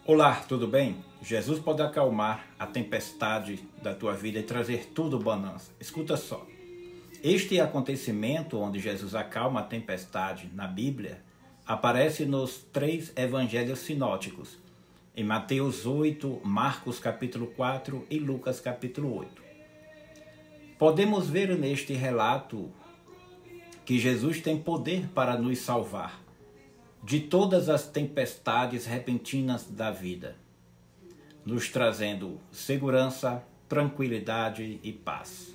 Olá, tudo bem? Jesus pode acalmar a tempestade da tua vida e trazer tudo bonança. Escuta só. Este acontecimento onde Jesus acalma a tempestade na Bíblia aparece nos 3 evangelhos sinóticos, em Mateus 8, Marcos capítulo 4 e Lucas capítulo 8. Podemos ver neste relato que Jesus tem poder para nos salvar de todas as tempestades repentinas da vida, nos trazendo segurança, tranquilidade e paz.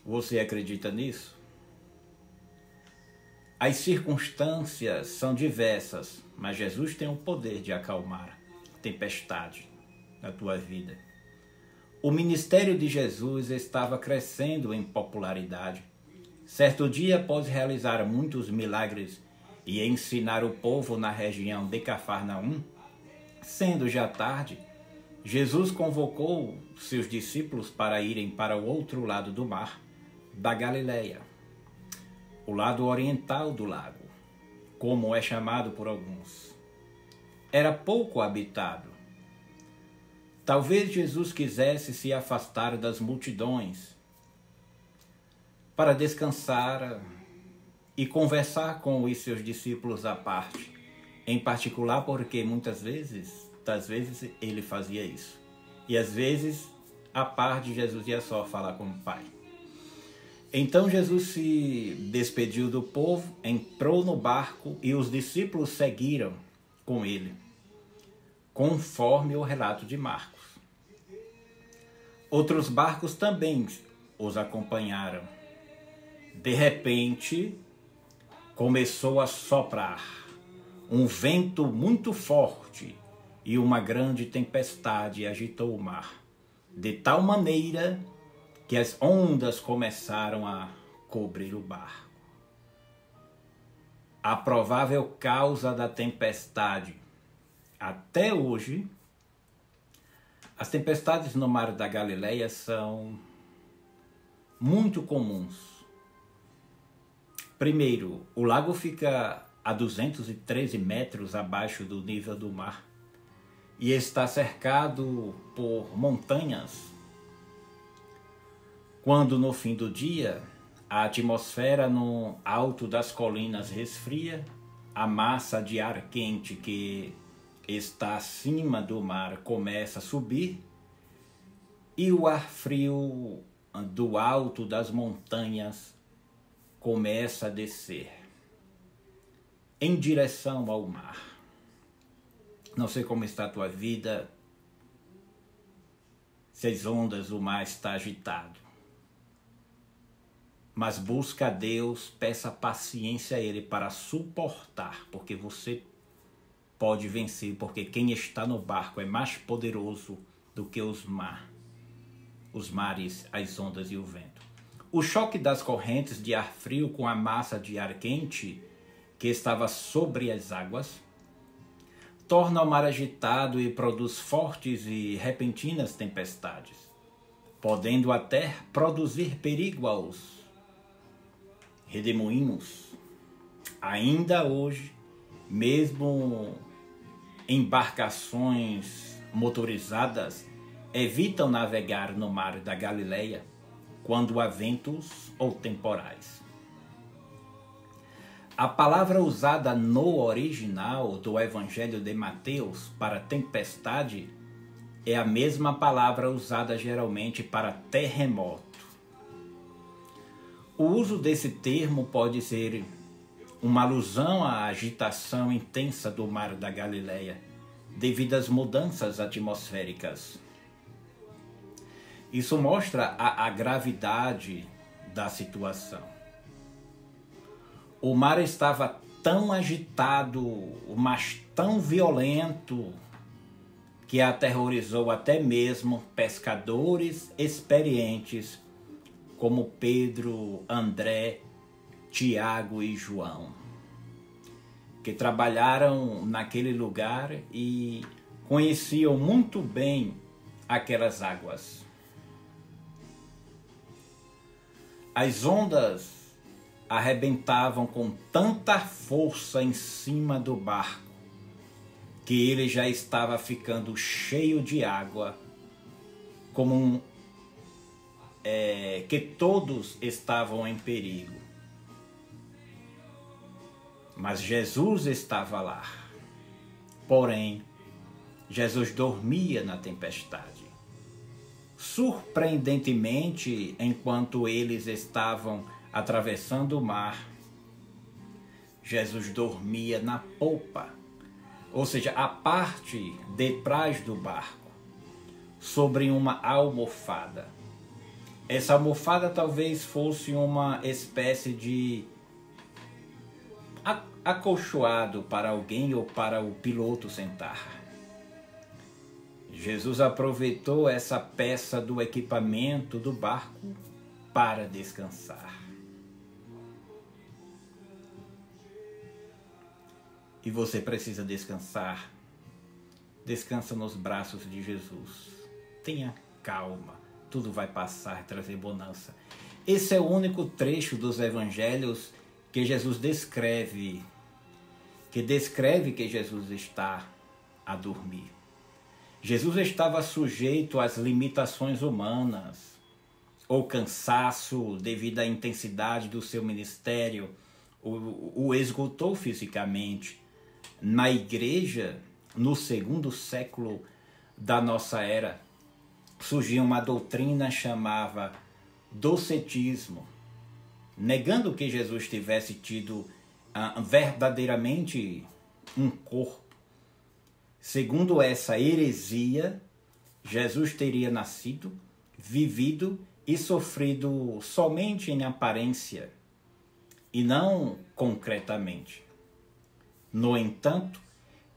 Você acredita nisso? As circunstâncias são diversas, mas Jesus tem o poder de acalmar a tempestade na tua vida. O ministério de Jesus estava crescendo em popularidade. Certo dia, após realizar muitos milagres e ensinar o povo na região de Cafarnaum, sendo já tarde, Jesus convocou seus discípulos para irem para o outro lado do mar, da Galileia, o lado oriental do lago, como é chamado por alguns. Era pouco habitado. Talvez Jesus quisesse se afastar das multidões para descansar e conversar com os seus discípulos à parte, em particular porque muitas vezes ele fazia isso. E às vezes, a parte de Jesus ia só falar com o Pai. Então Jesus se despediu do povo, entrou no barco e os discípulos seguiram com ele, conforme o relato de Marcos. Outros barcos também os acompanharam. De repente, começou a soprar um vento muito forte e uma grande tempestade agitou o mar, de tal maneira que as ondas começaram a cobrir o barco. A provável causa da tempestade. Até hoje, as tempestades no mar da Galileia são muito comuns. Primeiro, o lago fica a 213 metros abaixo do nível do mar e está cercado por montanhas. Quando no fim do dia, a atmosfera no alto das colinas resfria, a massa de ar quente que está acima do mar começa a subir e o ar frio do alto das montanhas começa a descer em direção ao mar. Não sei como está a tua vida, se as ondas do mar estão agitadas. Mas busca a Deus, peça paciência a Ele para suportar, porque você pode vencer, porque quem está no barco é mais poderoso do que os mares, as ondas e o vento. O choque das correntes de ar frio com a massa de ar quente que estava sobre as águas torna o mar agitado e produz fortes e repentinas tempestades, podendo até produzir perigo aos redemoinhos. Ainda hoje, mesmo embarcações motorizadas evitam navegar no mar da Galileia quando há ventos ou temporais. A palavra usada no original do Evangelho de Mateus para tempestade é a mesma palavra usada geralmente para terremoto. O uso desse termo pode ser uma alusão à agitação intensa do mar da Galileia devido às mudanças atmosféricas. Isso mostra a gravidade da situação. O mar estava tão agitado, mas tão violento, que aterrorizou até mesmo pescadores experientes como Pedro, André, Tiago e João, que trabalharam naquele lugar e conheciam muito bem aquelas águas. As ondas arrebentavam com tanta força em cima do barco que ele já estava ficando cheio de água, como que todos estavam em perigo. Mas Jesus estava lá. Porém, Jesus dormia na tempestade. Surpreendentemente, enquanto eles estavam atravessando o mar, Jesus dormia na polpa, ou seja, a parte de trás do barco, sobre uma almofada. Essa almofada talvez fosse uma espécie de acolchoado para alguém ou para o piloto sentar. Jesus aproveitou essa peça do equipamento do barco para descansar. E você precisa descansar. Descansa nos braços de Jesus. Tenha calma. Tudo vai passar e trazer bonança. Esse é o único trecho dos evangelhos que Jesus descreve que Jesus está a dormir. Jesus estava sujeito às limitações humanas, ou cansaço devido à intensidade do seu ministério, o esgotou fisicamente. Na igreja, no segundo século da nossa era, surgiu uma doutrina chamada docetismo, negando que Jesus tivesse tido verdadeiramente um corpo. Segundo essa heresia, Jesus teria nascido, vivido e sofrido somente em aparência e não concretamente. No entanto,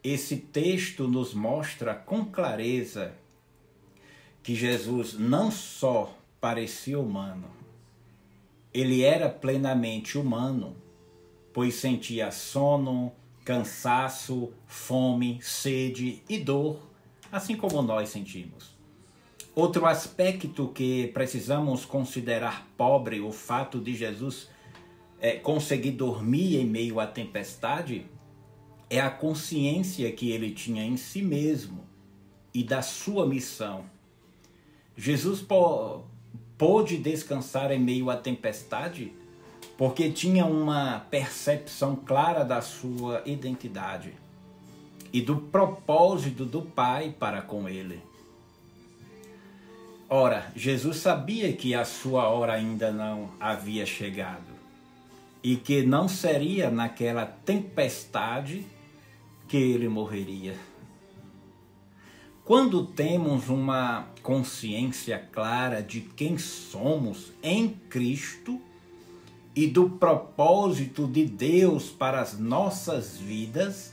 esse texto nos mostra com clareza que Jesus não só parecia humano, ele era plenamente humano, pois sentia sono, cansaço, fome, sede e dor, assim como nós sentimos. Outro aspecto que precisamos considerar pobre, o fato de Jesus conseguir dormir em meio à tempestade, é a consciência que ele tinha em si mesmo e da sua missão. Jesus pôde descansar em meio à tempestade porque tinha uma percepção clara da sua identidade e do propósito do Pai para com ele. Ora, Jesus sabia que a sua hora ainda não havia chegado e que não seria naquela tempestade que ele morreria. Quando temos uma consciência clara de quem somos em Cristo e do propósito de Deus para as nossas vidas,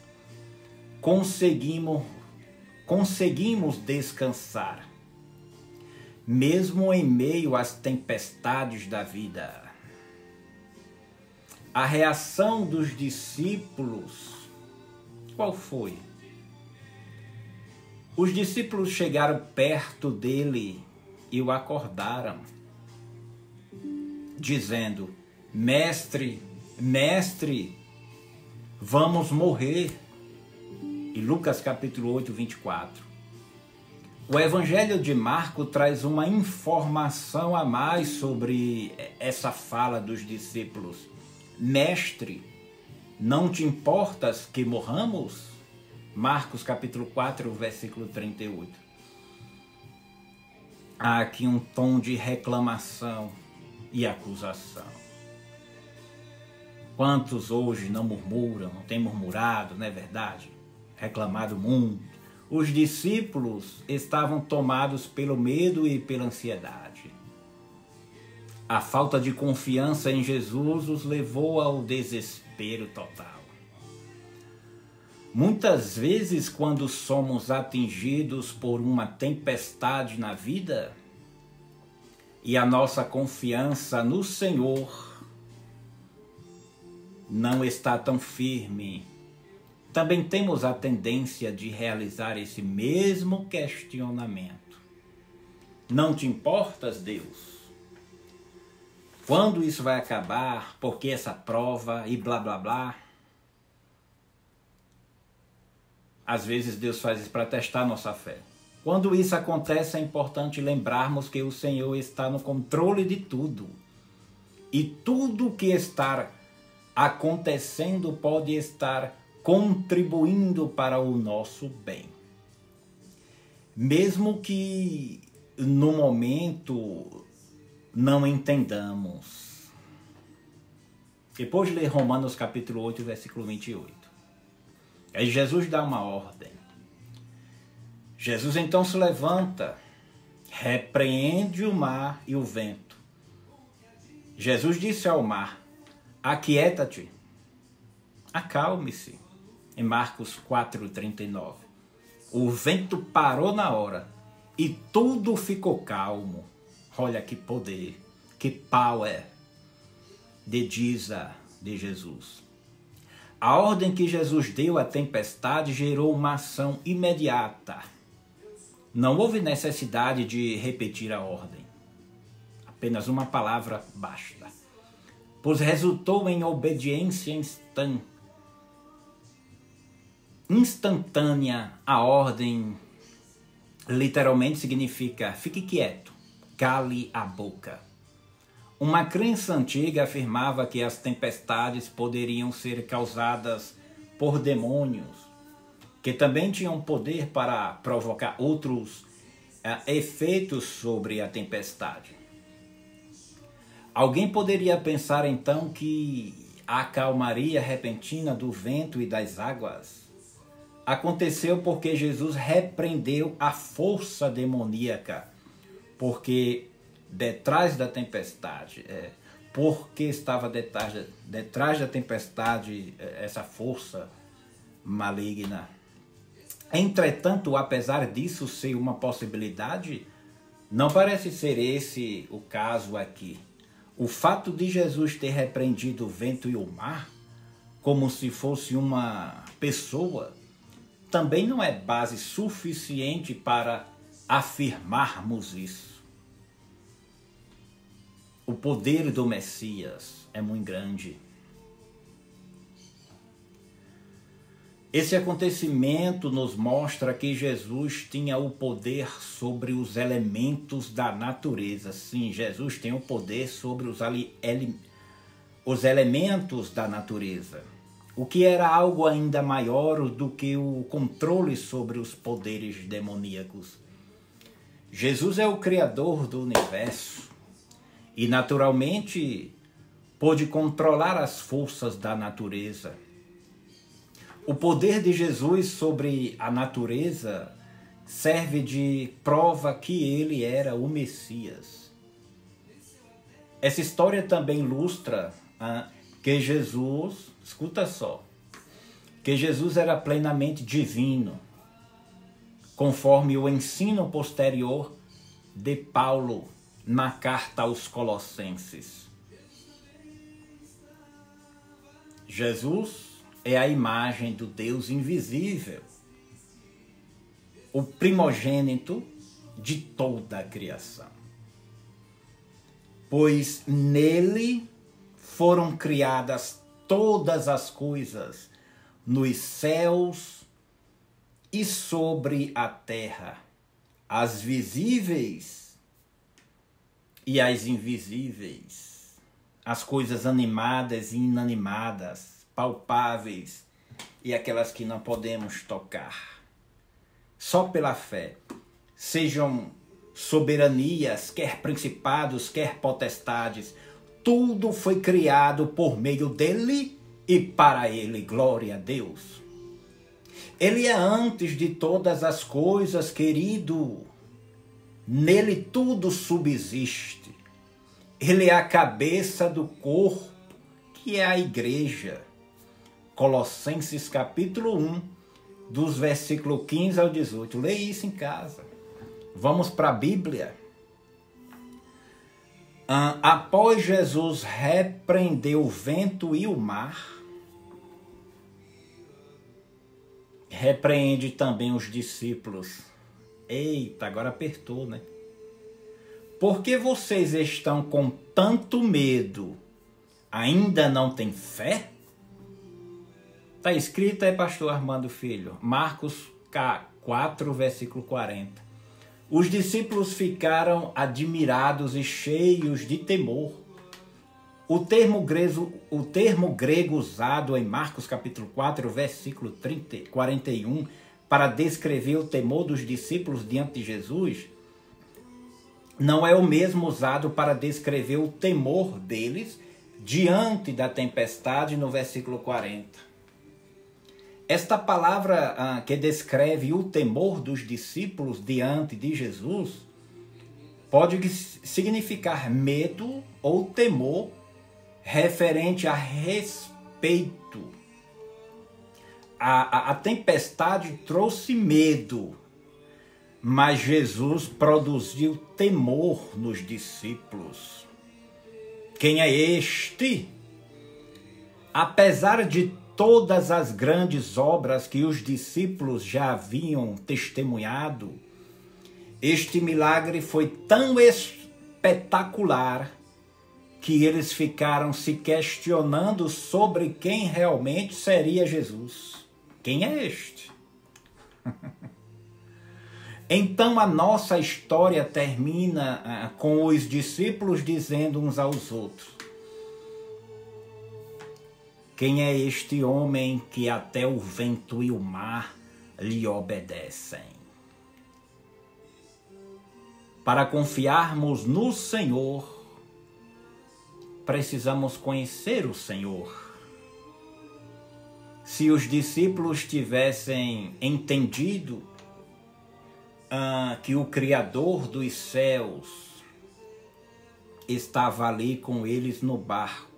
conseguimos descansar, mesmo em meio às tempestades da vida. A reação dos discípulos, qual foi? Os discípulos chegaram perto dele e o acordaram, dizendo: Mestre, mestre, vamos morrer. Em Lucas capítulo 8, 24. O Evangelho de Marcos traz uma informação a mais sobre essa fala dos discípulos. Mestre, não te importas que morramos? Marcos capítulo 4, versículo 38. Há aqui um tom de reclamação e acusação. Quantos hoje não murmuram, não têm murmurado, não é verdade? Reclamado muito. Os discípulos estavam tomados pelo medo e pela ansiedade. A falta de confiança em Jesus os levou ao desespero total. Muitas vezes, quando somos atingidos por uma tempestade na vida e a nossa confiança no Senhor não está tão firme, também temos a tendência de realizar esse mesmo questionamento. Não te importas, Deus? Quando isso vai acabar? Por que essa prova? E blá, blá, blá. Às vezes Deus faz isso para testar nossa fé. Quando isso acontece, é importante lembrarmos que o Senhor está no controle de tudo. E tudo que está acontecendo pode estar contribuindo para o nosso bem. Mesmo que no momento não entendamos. Depois de ler Romanos capítulo 8, versículo 28. Aí Jesus dá uma ordem. Jesus então se levanta, repreende o mar e o vento. Jesus disse ao mar: aquieta-te, acalme-se. Em Marcos 4:39. O vento parou na hora e tudo ficou calmo. Olha que poder, que power de Jesus. A ordem que Jesus deu à tempestade gerou uma ação imediata. Não houve necessidade de repetir a ordem. Apenas uma palavra basta. Pois resultou em obediência instantânea. A ordem literalmente significa fique quieto, cale a boca. Uma crença antiga afirmava que as tempestades poderiam ser causadas por demônios, que também tinham poder para provocar outros efeitos sobre a tempestade. Alguém poderia pensar então que a calmaria repentina do vento e das águas aconteceu porque Jesus repreendeu a força demoníaca, porque detrás da tempestade, porque estava detrás da tempestade essa força maligna. Entretanto, apesar disso ser uma possibilidade, não parece ser esse o caso aqui. O fato de Jesus ter repreendido o vento e o mar, como se fosse uma pessoa, também não é base suficiente para afirmarmos isso. O poder do Messias é muito grande. Esse acontecimento nos mostra que Jesus tinha o poder sobre os elementos da natureza. Sim, Jesus tem o poder sobre os elementos da natureza, o que era algo ainda maior do que o controle sobre os poderes demoníacos. Jesus é o Criador do universo e, naturalmente, pôde controlar as forças da natureza. O poder de Jesus sobre a natureza serve de prova que ele era o Messias. Essa história também ilustra que Jesus, escuta só, que Jesus era plenamente divino, conforme o ensino posterior de Paulo na carta aos Colossenses. Jesus é a imagem do Deus invisível, o primogênito de toda a criação. Pois nele foram criadas todas as coisas, nos céus e sobre a terra, as visíveis e as invisíveis, as coisas animadas e inanimadas, palpáveis e aquelas que não podemos tocar. Só pela fé, sejam soberanias, quer principados, quer potestades, tudo foi criado por meio dele e para ele. Glória a Deus. Ele é antes de todas as coisas, querido. Nele tudo subsiste. Ele é a cabeça do corpo, que é a igreja. Colossenses capítulo 1, dos versículos 15 ao 18. Leia isso em casa. Vamos para a Bíblia. Após Jesus repreender o vento e o mar, repreende também os discípulos. Eita, agora apertou, né? Por que vocês estão com tanto medo? Ainda não têm fé? Está escrito, pastor Armando Filho, Marcos 4, versículo 40. Os discípulos ficaram admirados e cheios de temor. O termo grego usado em Marcos capítulo 4, versículo 41, para descrever o temor dos discípulos diante de Jesus, não é o mesmo usado para descrever o temor deles diante da tempestade no versículo 40. Esta palavra que descreve o temor dos discípulos diante de Jesus pode significar medo ou temor referente a respeito. A tempestade trouxe medo, mas Jesus produziu temor nos discípulos. Quem é este? Apesar de todas as grandes obras que os discípulos já haviam testemunhado, este milagre foi tão espetacular que eles ficaram se questionando sobre quem realmente seria Jesus. Quem é este? Então a nossa história termina com os discípulos dizendo uns aos outros: quem é este homem que até o vento e o mar lhe obedecem? Para confiarmos no Senhor, precisamos conhecer o Senhor. Se os discípulos tivessem entendido que o Criador dos céus estava ali com eles no barco,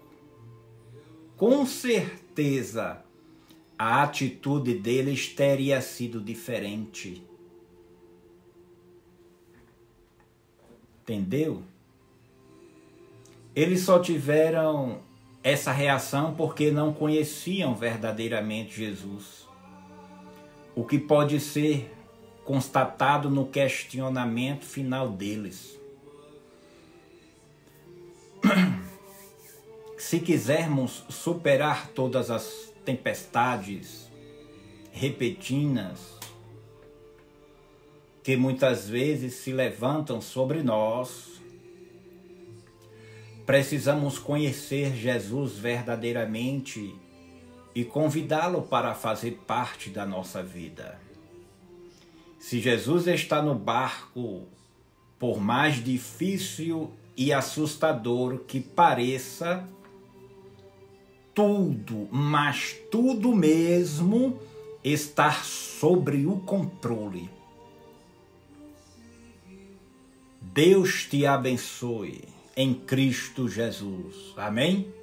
com certeza a atitude deles teria sido diferente. Entendeu? Eles só tiveram essa reação porque não conheciam verdadeiramente Jesus. O que pode ser constatado no questionamento final deles. Se quisermos superar todas as tempestades repentinas que muitas vezes se levantam sobre nós, precisamos conhecer Jesus verdadeiramente e convidá-lo para fazer parte da nossa vida. Se Jesus está no barco, por mais difícil e assustador que pareça, tudo, mas tudo mesmo, está sob o controle. Deus te abençoe em Cristo Jesus. Amém?